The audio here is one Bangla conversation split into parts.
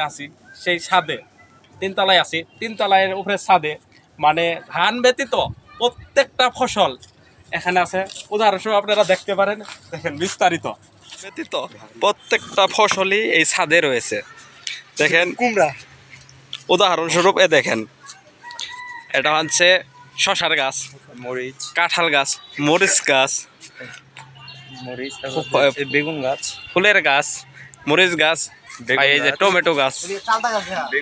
আছি সেই ছাদে, তিনতলায় আছি, তিনতলায় উপরে ছাদে, মানে ধান ব্যতীত প্রত্যেকটা ফসল এখানে আছে। উদাহরণস্বরূপ আপনারা দেখতে পারেন, দেখেন বিস্তারিত ব্যতীত প্রত্যেকটা ফসলই এই ছাদে রয়েছে। দেখেন কুমড়া, উদাহরণস্বরূপ দেখেন, এটা হচ্ছে শশার গাছ, মরিচ, কাঁঠাল গাছ, মরিচ গাছ, বেগুন গাছ, ফুলের গাছ, মরিচ গাছ, আর এই যে টমেটো গাছ,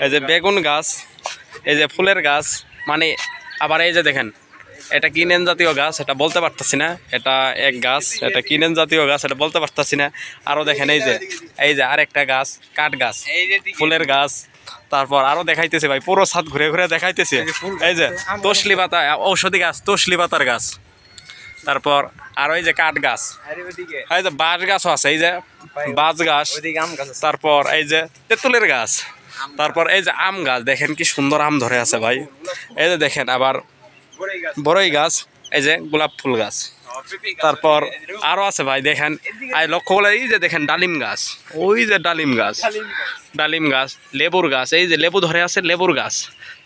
এই যে বেগুন গাছ, এই যে ফুলের গাছ, মানে আবার এই যে দেখেন এটা কিনেন জাতীয় গাছ, এটা বলতে পারতেছি না, এটা এক গাছ, এটা কিনেন জাতীয় গাছ, এটা বলতে পারতেছি না। আরও দেখেন এই যে আরেকটা গাছ, কাঠ গাছ, ফুলের গাছ, তারপর আরও দেখাইতেছে ভাই, পুরো ছাদ ঘুরে ঘুরে দেখাইতেছে। এই যে তসলি পাতা, ঔষধি গাছ, তসলি পাতার গাছ, তারপর আরও এই যে কাঠ গাছ, এই যে বাঁশ গাছও আছে, এই যে বাঁশ গাছ, তারপর এই যে তেঁতুলের গাছ, তারপর এই যে আম গাছ, দেখেন কি সুন্দর আম ধরে আছে ভাই। এই যে দেখেন আবার বড়ই গাছ, এই যে গোলাপ ফুল গাছ, তারপর আরো আছে ভাই, দেখেন লক্ষ্য করে এই যে দেখেন ডালিম গাছ, ওই যে ডালিম গাছ, ডালিম গাছ, লেবুর গাছ, এই যে লেবু ধরে আছে, লেবুর গাছ,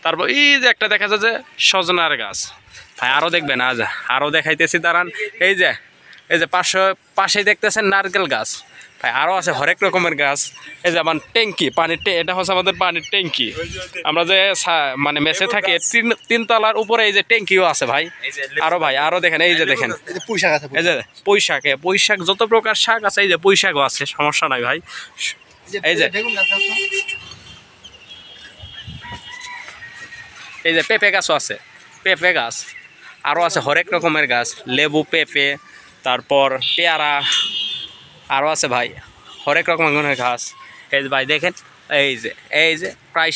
তারপর এই যে একটা দেখা যায় যে সজনার গাছ ভাই। আরো দেখবেন, আজ আরো দেখাইতেছি দাঁড়ান। এই যে পাশেই দেখতেছেন নারকেল গাছ ভাই, আরও আছে হরেক রকমের গাছ। এই যে আমার ট্যাঙ্কি, পানির এটা হচ্ছে আমাদের পানির ট্যাঙ্কি। আমরা যে মানে মেসে থাকি, তিনতলার উপরে এই যে ট্যাঙ্কিও আছে ভাই। আরো ভাই আরো দেখেন, এই যে দেখেন এই যে পুঁই শাক, যত প্রকার শাক আছে, এই যে পুঁই শাকও আছে, সমস্যা নাই ভাই। এই যে পেঁপে গাছও আছে, পেঁপে গাছ, আরও আছে হরেক রকমের গাছ, লেবু, পেঁপে, তারপর পেয়ারা, আরও আছে ভাই হরেক রকমের গাছ। এই যে ভাই দেখেন, এই যে প্রায়